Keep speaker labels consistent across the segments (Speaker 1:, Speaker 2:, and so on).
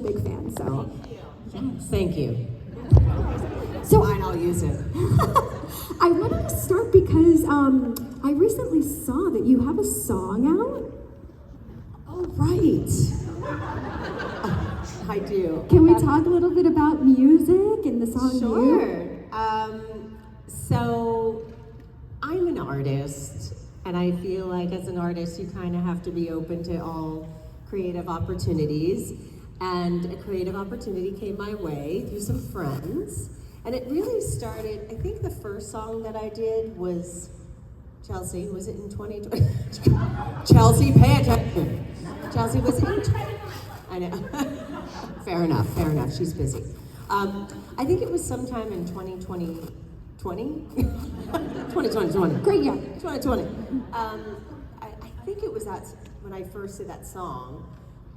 Speaker 1: big fan, so.
Speaker 2: Thank you.
Speaker 1: So
Speaker 2: Fine, I'll use it.
Speaker 1: I wanted to start because I recently saw that you have a song out.
Speaker 2: Oh, right. I do.
Speaker 1: Can we talk a little bit about music and the song?
Speaker 2: Sure. So I'm an artist, and I feel like as an artist, you kind of have to be open to all creative opportunities. And a creative opportunity came my way through some friends. And it really started, I think the first song that I did was Chelsea. Was it in 2020? Chelsea, pay attention. Chelsea was in 2020. I know. Fair enough. She's busy. I think it was sometime in 2020. 2020.
Speaker 1: Great year.
Speaker 2: 2020. I think it was that when I first did that song.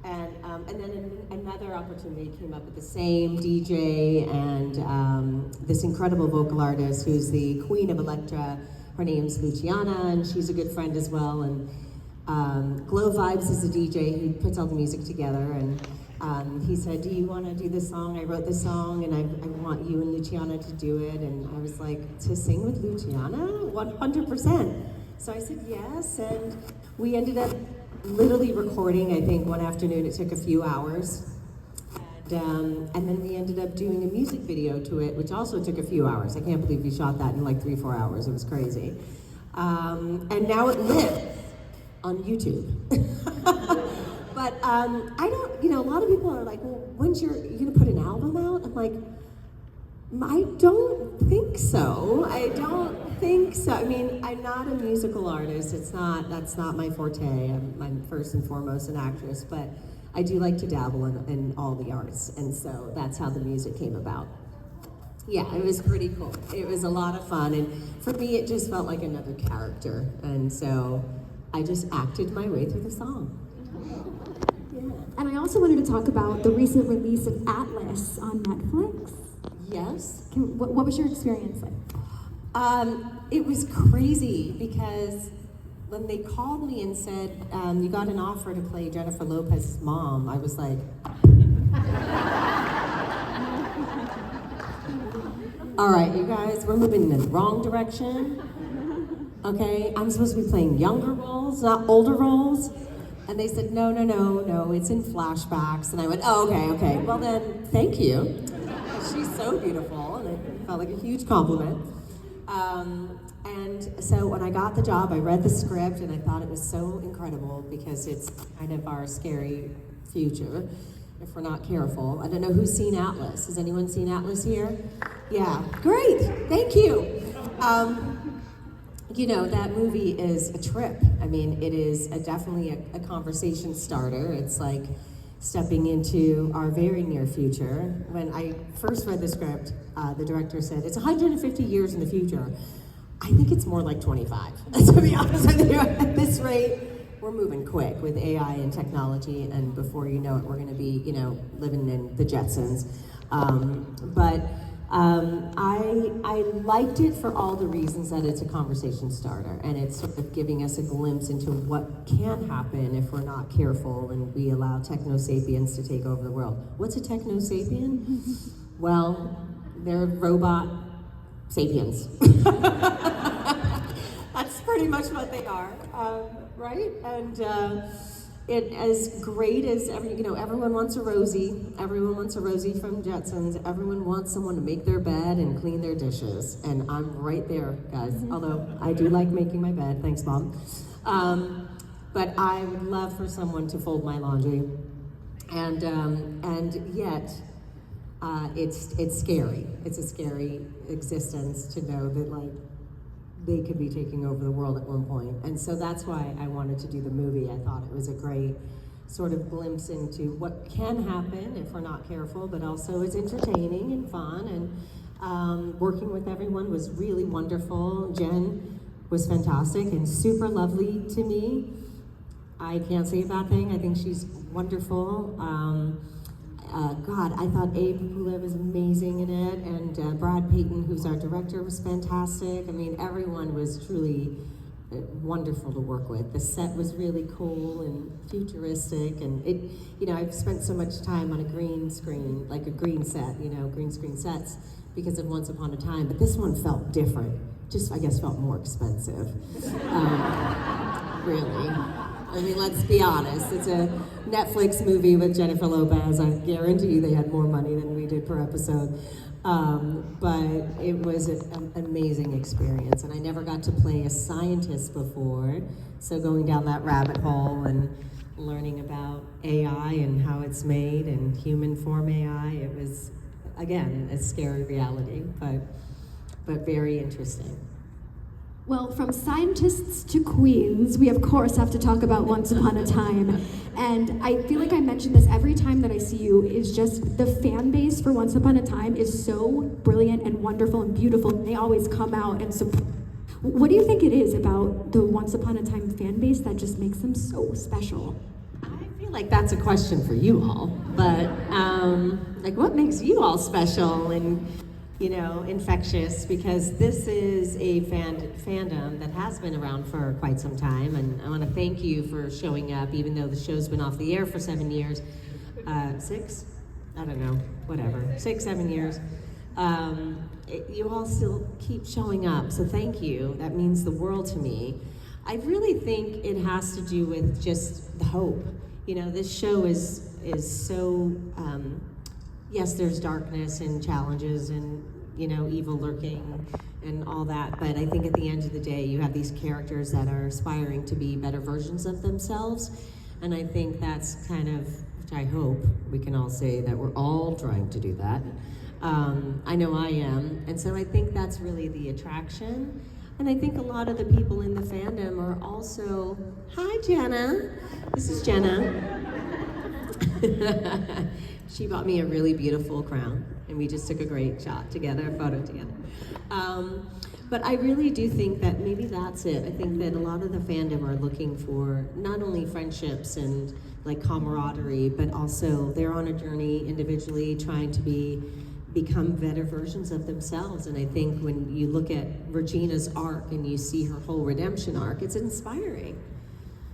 Speaker 2: And then another opportunity came up with the same DJ and this incredible vocal artist who's the queen of Electra. Her name's Luciana, and she's a good friend as well. And Glow Vibes is a DJ who puts all the music together. And he said, "Do you want to do this song? I wrote this song, and I want you and Luciana to do it." And I was like, "To sing with Luciana? 100%." So I said yes, and we ended up literally recording, I think, one afternoon. It took a few hours. And then we ended up doing a music video to it, which also took a few hours. I can't believe we shot that in like 3-4 hours. It was crazy. And now it lives on YouTube. But I don't, a lot of people are like, well, you gonna put an album out? I'm like, I don't think so. I mean, I'm not a musical artist. That's not my forte. I'm first and foremost an actress, but I do like to dabble in all the arts, and so that's how the music came about. Yeah, it was pretty cool. It was a lot of fun, and for me, it just felt like another character, and so I just acted my way through the song. Yeah.
Speaker 1: And I also wanted to talk about the recent release of Atlas on Netflix.
Speaker 2: Yes.
Speaker 1: What was your experience like?
Speaker 2: It was crazy because when they called me and said, you got an offer to play Jennifer Lopez's mom, I was like, all right, you guys, we're moving in the wrong direction. Okay, I'm supposed to be playing younger roles, not older roles. And they said, no, it's in flashbacks. And I went, oh, okay, well then, thank you. She's so beautiful, and it felt like a huge compliment. And so when I got the job, I read the script, and I thought it was so incredible because it's kind of our scary future if we're not careful. I don't know who's seen Atlas. Has anyone seen Atlas here? Yeah, great, thank you. That movie is a trip. I mean, it is definitely a conversation starter. It's like stepping into our very near future. When I first read the script, the director said, it's 150 years in the future. I think it's more like 25, to be honest with you. At this rate, we're moving quick with AI and technology, and before you know it, we're gonna be, living in the Jetsons. I liked it for all the reasons that it's a conversation starter, and it's sort of giving us a glimpse into what can happen if we're not careful and we allow techno-sapiens to take over the world. What's a techno-sapien? Well, they're robot sapiens. That's pretty much what they are, right? And it as great as everyone wants a Rosie. Everyone wants a Rosie from Jetsons. Everyone wants someone to make their bed and clean their dishes. And I'm right there, guys. Although I do like making my bed. Thanks, Mom. But I would love for someone to fold my laundry. And yet, it's scary. It's a scary existence to know that they could be taking over the world at one point. And so that's why I wanted to do the movie. I thought it was a great sort of glimpse into what can happen if we're not careful, but also it's entertaining and fun. And working with everyone was really wonderful. Jen was fantastic and super lovely to me. I can't say a bad thing. I think she's wonderful. God, I thought Abe Hula was amazing in it, and Brad Payton, who's our director, was fantastic. I mean, everyone was truly wonderful to work with. The set was really cool and futuristic, and it, you know, I've spent so much time on a green screen, like a green set, you know, green screen sets, because of Once Upon a Time, but this one felt different. Just, I guess, felt more expensive. Really. I mean, let's be honest. It's a Netflix movie with Jennifer Lopez. I guarantee you they had more money than we did per episode. But it was an amazing experience, and I never got to play a scientist before, so going down that rabbit hole and learning about AI and how it's made and human form AI, it was, again, a scary reality, but very interesting.
Speaker 1: Well, from scientists to queens, we of course have to talk about Once Upon a Time. And I feel like I mention this every time that I see you, is just the fan base for Once Upon a Time is so brilliant and wonderful and beautiful. They always come out and support. What do you think it is about the Once Upon a Time fan base that just makes them so special?
Speaker 2: I feel like that's a question for you all, but like what makes you all special and, you know, infectious, because this is a fandom that has been around for quite some time, and I want to thank you for showing up, even though the show's been off the air for 7 years, 6? I don't know, whatever, 6, 7 years. You all still keep showing up, so thank you. That means the world to me. I really think it has to do with just the hope. You know, this show is so, yes, there's darkness and challenges and, you know, evil lurking and all that, but I think at the end of the day, you have these characters that are aspiring to be better versions of themselves, and I think that's kind of, which I hope we can all say that we're all trying to do that. I know I am, and so I think that's really the attraction, and I think a lot of the people in the fandom are also, hi Jenna, this is Jenna. She bought me a really beautiful crown, and we just took a great shot together, a photo together. But I really do think that maybe that's it. I think that a lot of the fandom are looking for not only friendships and like camaraderie, but also they're on a journey individually trying to become better versions of themselves. And I think when you look at Regina's arc and you see her whole redemption arc, it's inspiring.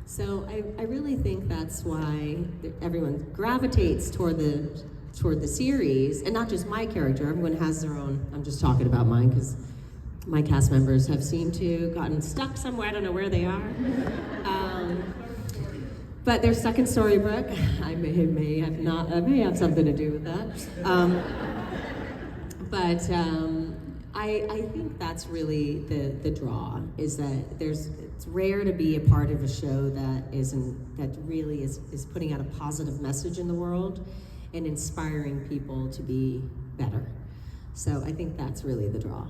Speaker 2: So I really think that's why everyone gravitates toward the series, and not just my character. Everyone has their own. I'm just talking about mine because my cast members have seemed to gotten stuck somewhere. I don't know where they are, but they're stuck in Storybrooke. I may have something to do with that. But I think that's really the draw, is that it's rare to be a part of a show that really is putting out a positive message in the world and inspiring people to be better. So I think that's really the draw.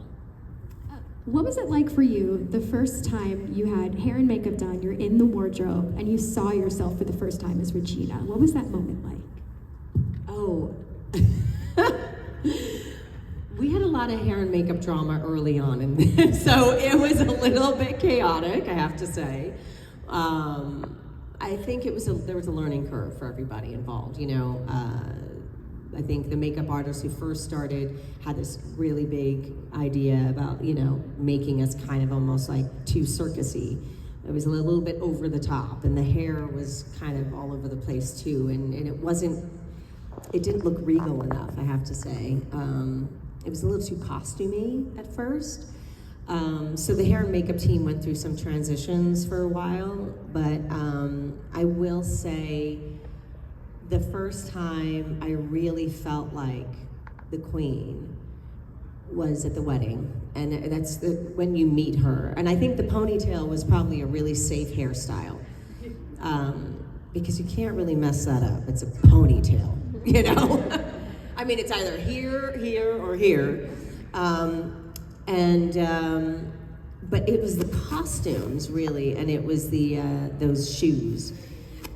Speaker 1: What was it like for you the first time you had hair and makeup done, you're in the wardrobe, and you saw yourself for the first time as Regina? What was that moment like?
Speaker 2: Oh. We had a lot of hair and makeup drama early on, and so it was a little bit chaotic, I have to say. I think there was a learning curve for everybody involved. You know, I think the makeup artist who first started had this really big idea about, you know, making us kind of almost like too circusy. It was a little bit over the top, and the hair was kind of all over the place too, and it didn't look regal enough, I have to say. It was a little too costumey at first. So the hair and makeup team went through some transitions for a while, but I will say the first time I really felt like the queen was at the wedding, and that's when you meet her. And I think the ponytail was probably a really safe hairstyle, because you can't really mess that up. It's a ponytail, you know? I mean, it's either here, or here. But it was the costumes, really, and it was those shoes.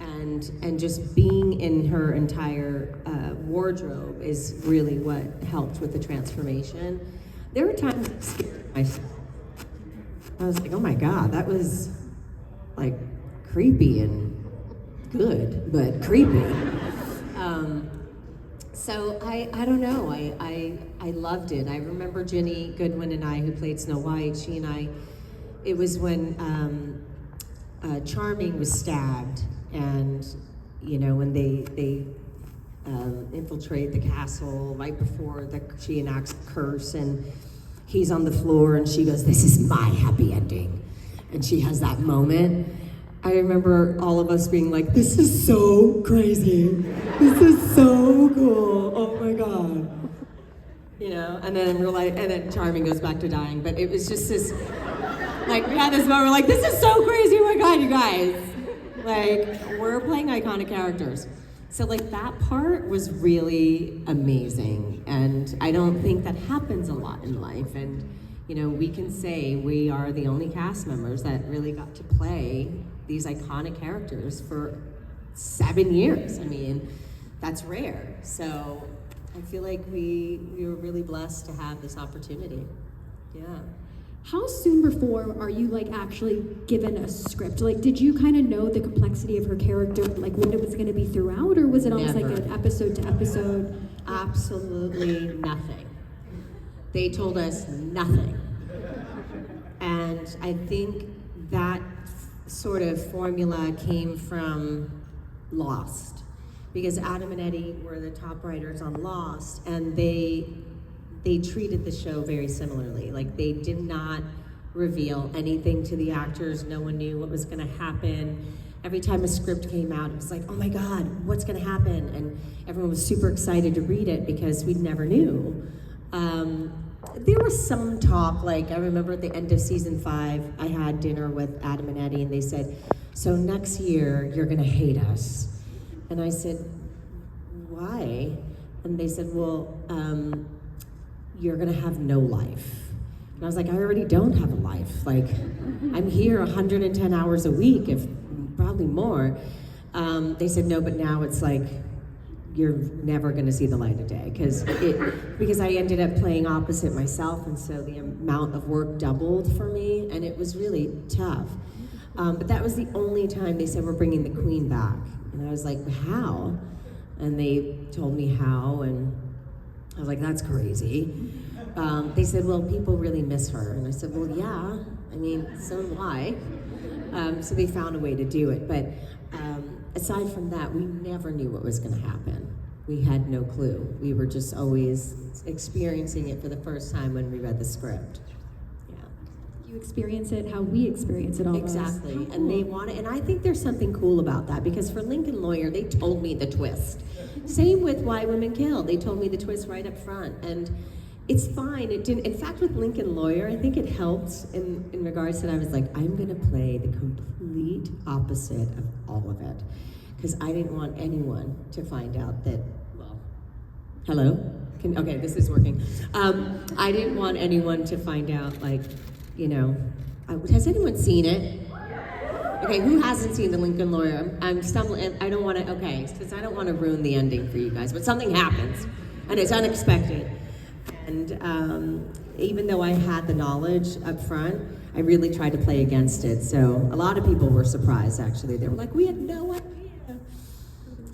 Speaker 2: And just being in her entire wardrobe is really what helped with the transformation. There were times I scared myself. I was like, oh my God, that was like creepy and good, but creepy. So I don't know, I loved it. I remember Jenny Goodwin and I, who played Snow White, she and I it was when Charming was stabbed, and when they infiltrate the castle right before she enacts the curse, and he's on the floor, and she goes, "This is my happy ending," and she has that moment. I remember all of us being like, "This is so crazy. This is so cool. Oh my god." And then Charming goes back to dying. But it was just this, like, we had this moment, we're like, "This is so crazy. Oh my god, you guys." Like, we're playing iconic characters. So, like, that part was really amazing. And I don't think that happens a lot in life. And, we can say we are the only cast members that really got to play these iconic characters for 7 years. I mean, that's rare. So I feel like we were really blessed to have this opportunity. Yeah.
Speaker 1: How soon before are you like actually given a script? Like, did you kind of know the complexity of her character, like what it was going to be throughout, or was it almost
Speaker 2: Never.
Speaker 1: like an episode to episode?
Speaker 2: Absolutely nothing. They told us nothing. And I think that sort of formula came from Lost, because Adam and Eddie were the top writers on Lost, and they treated the show very similarly. Like, they did not reveal anything to the actors. No one knew what was going to happen. Every time a script came out, it was like, "Oh my god, what's going to happen?" And everyone was super excited to read it because we never knew. There was some talk, like I remember at the end of season 5, I had dinner with Adam and Eddie, and they said, "So next year, you're gonna hate us." And I said, "Why?" And they said, "Well, you're gonna have no life." And I was like, "I already don't have a life. Like, I'm here 110 hours a week, if probably more." They said, "No, but now it's like, you're never going to see the light of day," because I ended up playing opposite myself, and so the amount of work doubled for me, and it was really tough. But that was the only time they said, "We're bringing the Queen back," and I was like, "How?" And they told me how, and I was like, "That's crazy." They said, "Well, people really miss her," and I said, "Well, yeah. I mean, so do I." So they found a way to do it, but. Aside from that, we never knew what was going to happen. We had no clue. We were just always experiencing it for the first time when we read the script. Yeah.
Speaker 1: You experience it how we experience it almost.
Speaker 2: Exactly.
Speaker 1: How cool.
Speaker 2: And they want it, and I think there's something cool about that, because for Lincoln Lawyer, they told me the twist. Same with Why Women Kill. They told me the twist right up front, and it's fine. It didn't. In fact, with Lincoln Lawyer, I think it helped in regards to that. I was like, I'm going to play the complete opposite of all of it, because I didn't want anyone to find out that. Well, hello. Okay, this is working. I didn't want anyone to find out, like, has anyone seen it? Okay, who hasn't seen the Lincoln Lawyer? I'm stumbling. I don't want to. Okay, because I don't want to ruin the ending for you guys. But something happens, and it's unexpected. And even though I had the knowledge up front, I really tried to play against it. So a lot of people were surprised, actually. They were like, "We had no idea."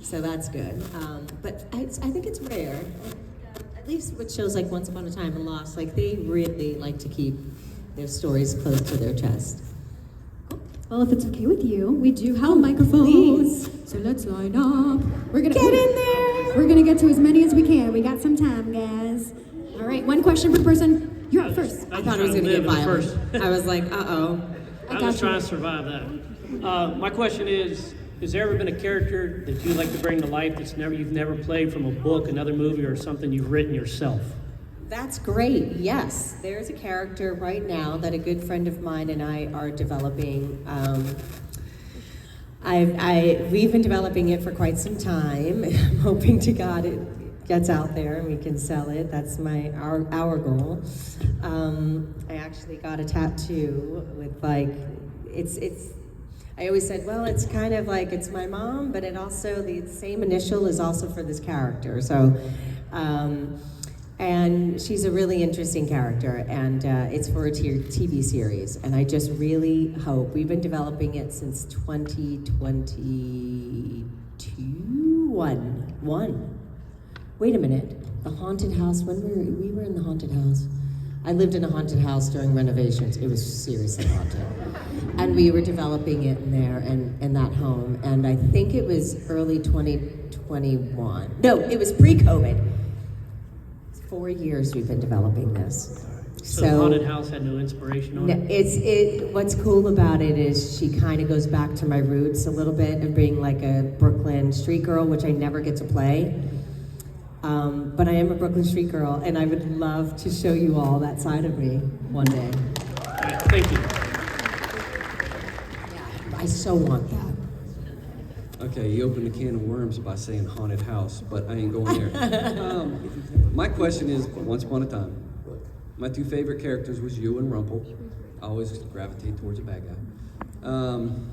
Speaker 2: So that's good. But I think it's rare. At least with shows like Once Upon a Time and Lost, like, they really like to keep their stories close to their chest.
Speaker 1: Well, if it's okay with you, we do have microphones. So let's line up. We're gonna
Speaker 2: Get in there!
Speaker 1: We're gonna get to as many as we can. We got some time, guys. All right, one question per person. You're up first.
Speaker 2: I thought it was going to get violent. I was like, uh-oh.
Speaker 3: I was trying to survive that. My question is there ever been a character that you'd like to bring to life that's you've never played, from a book, another movie, or something you've written yourself?
Speaker 2: That's great. Yes, there's a character right now that a good friend of mine and I are developing. We've been developing it for quite some time. I'm hoping to God it gets out there and we can sell it. That's our goal. I actually got a tattoo with, like, it's. I always said, well, it's kind of like it's my mom, but it also, the same initial is also for this character. So, and she's a really interesting character, and it's for a TV series. And I just really hope, we've been developing it since 2021. Wait a minute, the haunted house, when we were in the haunted house. I lived in a haunted house during renovations. It was seriously haunted. And we were developing it in there and in that home. And I think it was early 2021. No, it was pre-COVID. 4 years we've been developing this.
Speaker 3: So the haunted house had no inspiration on it?
Speaker 2: What's cool about it is she kind of goes back to my roots a little bit of being like a Brooklyn street girl, which I never get to play. But I am a Brooklyn street girl, and I would love to show you all that side of me one day.
Speaker 3: All right, thank you.
Speaker 2: Yeah, I so want that.
Speaker 4: Okay, you opened a can of worms by saying haunted house, but I ain't going there. My question is, once upon a time, my two favorite characters was you and Rumple. I always gravitate towards a bad guy.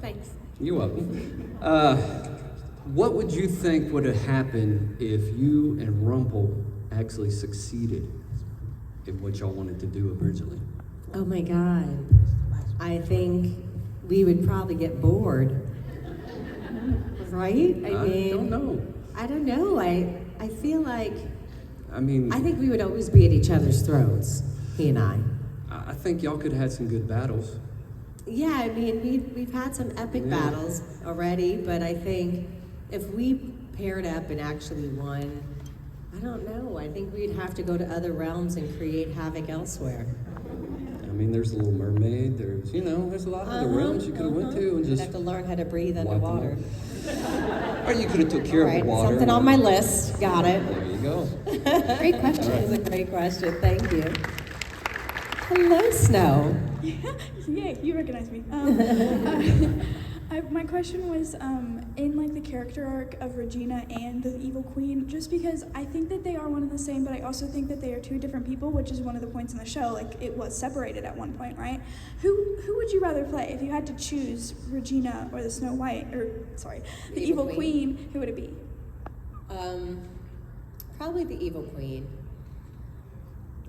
Speaker 2: Thanks.
Speaker 4: You're welcome. What would you think would have happened if you and Rumple actually succeeded in what y'all wanted to do originally?
Speaker 2: Oh my God. I think we would probably get bored. Right?
Speaker 4: I don't know.
Speaker 2: I don't know. I feel like,
Speaker 4: I mean,
Speaker 2: I think we would always be at each other's throats, he and I.
Speaker 4: I think y'all could have had some good battles.
Speaker 2: Yeah, I mean, we've had some epic battles already, but I think if we paired up and actually won, I don't know. I think we'd have to go to other realms and create havoc elsewhere.
Speaker 4: I mean, there's the Little Mermaid. There's, there's a lot of other realms you could have went to and
Speaker 2: You'd
Speaker 4: just
Speaker 2: have to learn how to breathe
Speaker 4: wipe them
Speaker 2: underwater.
Speaker 4: out. Or you could have took care of the water.
Speaker 2: Something on my list. Got it.
Speaker 4: There you go.
Speaker 1: Great question.
Speaker 2: That was a great question. Thank you. Hello, Snow.
Speaker 5: Yay, you recognize me. My question was in like the character arc of Regina and the Evil Queen, just because I think that they are one and the same, but I also think that they are two different people, which is one of the points in the show. Like it was separated at one point, right? Who would you rather play if you had to choose Regina or the Snow White, or sorry, the Evil Queen? Who would it be?
Speaker 2: Probably the Evil Queen.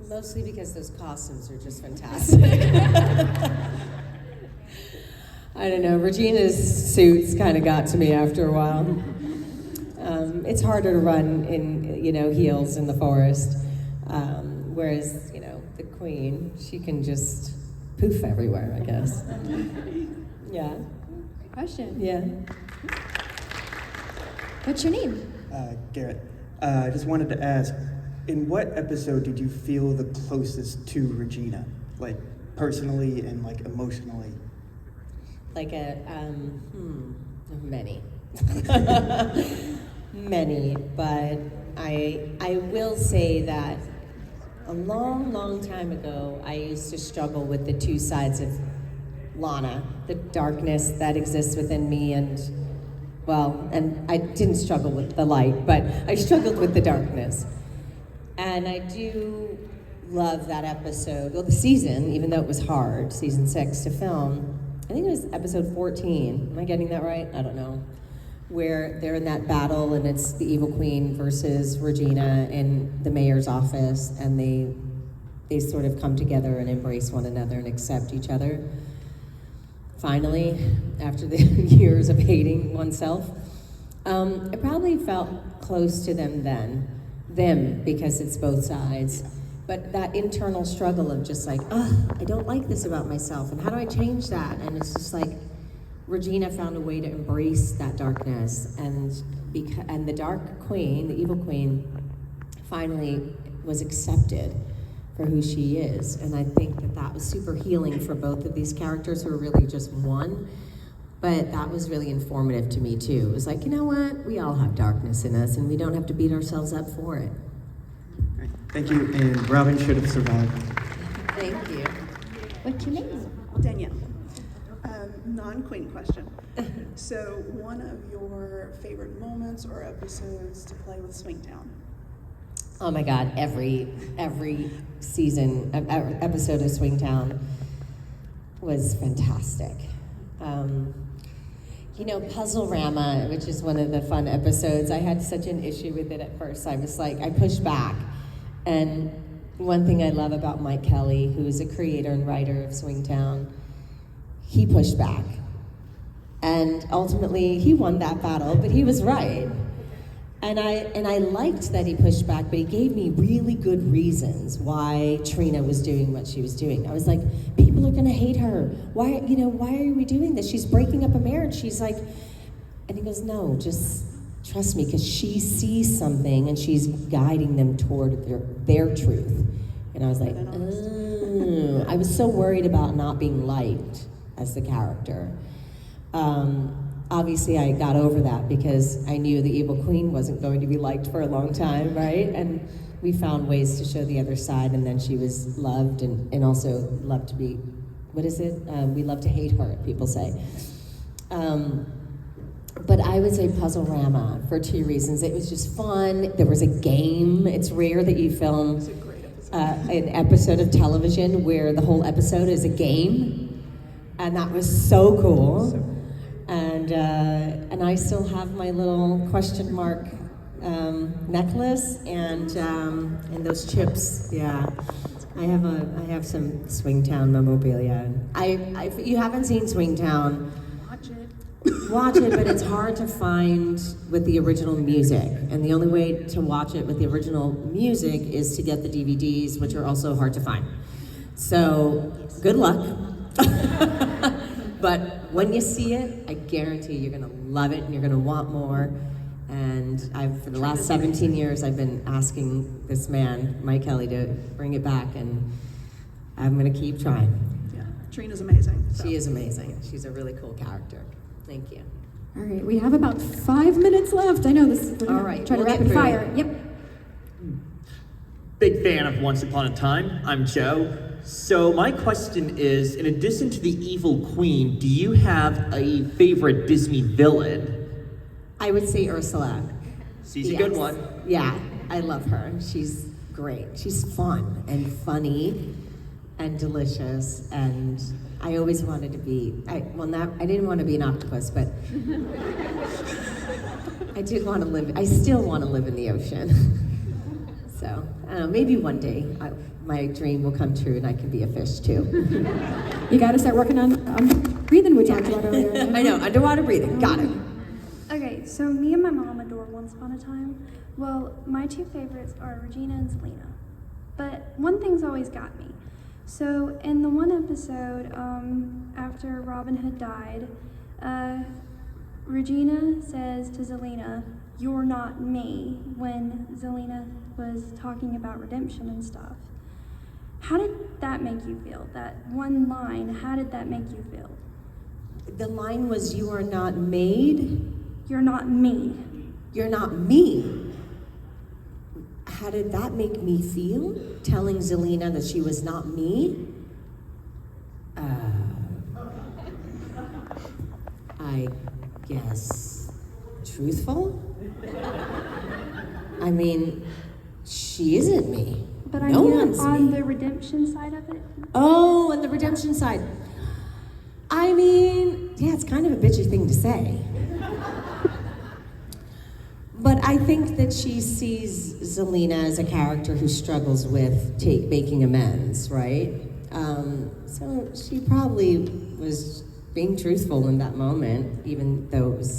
Speaker 2: Mostly because those costumes are just fantastic. I don't know, Regina's suits kind of got to me after a while. It's harder to run in, heels in the forest. Whereas, the Queen, she can just poof everywhere, I guess. Yeah.
Speaker 1: Great question.
Speaker 2: Yeah.
Speaker 1: What's your name?
Speaker 6: Garrett. I just wanted to ask, in what episode did you feel the closest to Regina? Like, personally and, like, emotionally?
Speaker 2: Like many. Many, but I will say that a long, long time ago, I used to struggle with the two sides of Lana, the darkness that exists within me and I didn't struggle with the light, but I struggled with the darkness. And I do love that episode, the season, even though it was hard, season 6 to film. I think it was episode 14. Am I getting that right? I don't know. Where they're in that battle and it's the Evil Queen versus Regina in the mayor's office, and they sort of come together and embrace one another and accept each other. Finally, after the years of hating oneself, I probably felt close to them then, because it's both sides. But that internal struggle of just like, I don't like this about myself, and how do I change that? And it's just like, Regina found a way to embrace that darkness, and the Dark Queen, the Evil Queen, finally was accepted for who she is. And I think that was super healing for both of these characters who are really just one. But that was really informative to me too. It was like, you know what? We all have darkness in us, and we don't have to beat ourselves up for it.
Speaker 6: Right. Thank you, and Robin should have survived.
Speaker 2: Thank you.
Speaker 1: What's your name?
Speaker 7: Danielle. Non-Queen question. So, one of your favorite moments or episodes to play with Swingtown?
Speaker 2: Oh my God! Every season, episode of Swingtown was fantastic. Puzzle-rama, which is one of the fun episodes, I had such an issue with it at first. I was like, I pushed back. And one thing I love about Mike Kelly, who is a creator and writer of Swingtown, he pushed back. And ultimately, he won that battle, but he was right. And I liked that he pushed back, but he gave me really good reasons why Trina was doing what she was doing. I was like, people are gonna hate her. Why are we doing this? She's breaking up a marriage. She's like, and he goes, no, just trust me, because she sees something and she's guiding them toward their truth. And I was like, oh. I was so worried about not being liked as the character. Obviously, I got over that because I knew the evil queen wasn't going to be liked for a long time, right? And we found ways to show the other side, and then she was loved and also loved to be, what is it? We love to hate her, people say. But I was a puzzle-rama for 2 reasons. It was just fun. There was a game. It's rare that you film an episode of television where the whole episode is a game, and that was so cool. And I still have my little question mark necklace and those chips. Yeah, I have some Swingtown memorabilia. You haven't seen Swingtown. Watch it, but it's hard to find with the original music. And the only way to watch it with the original music is to get the DVDs, which are also hard to find. So, good luck. But when you see it, I guarantee you're gonna love it and you're gonna want more. And for the last 17 years, I've been asking this man, Mike Kelly, to bring it back, and I'm gonna keep trying.
Speaker 7: Yeah, Trina's amazing. So.
Speaker 2: She is amazing. She's a really cool character. Thank you.
Speaker 1: All right, we have about 5 minutes left. I know this. We're
Speaker 2: All right,
Speaker 1: try to
Speaker 2: we'll get
Speaker 1: rapid
Speaker 2: through
Speaker 1: fire.
Speaker 2: it.
Speaker 1: Yep.
Speaker 8: Big fan of Once Upon a Time. I'm Joe. So my question is, in addition to the evil queen, do you have a favorite Disney villain?
Speaker 2: I would say Ursula.
Speaker 8: She's a good one.
Speaker 2: Yeah, I love her. She's great. She's fun and funny and delicious, and I always wanted to be, I didn't want to be an octopus, but I still want to live in the ocean. So, I don't know, maybe one day my dream will come true and I can be a fish too.
Speaker 1: You got to start working on breathing, we talked about earlier.
Speaker 2: I know, underwater breathing, got it.
Speaker 9: Okay, so me and my mom adore Once Upon a Time. Well, my 2 favorites are Regina and Selena. But one thing's always got me. So in the one episode, after Robin had died, Regina says to Zelena, "You're not me," when Zelena was talking about redemption and stuff. How did that make you feel? That one line, how did that make you feel?
Speaker 2: The line was, "You are not made."
Speaker 9: You're not me.
Speaker 2: You're not me. How did that make me feel? Telling Zelena that she was not me? I guess truthful? I mean, she isn't me.
Speaker 9: But I
Speaker 2: No
Speaker 9: mean,
Speaker 2: one's
Speaker 9: on
Speaker 2: me.
Speaker 9: the redemption side of it.
Speaker 2: Oh, and the redemption side. I mean, yeah, it's kind of a bitchy thing to say. But I think that she sees Zelena as a character who struggles with making amends, right? So she probably was being truthful in that moment, even though it was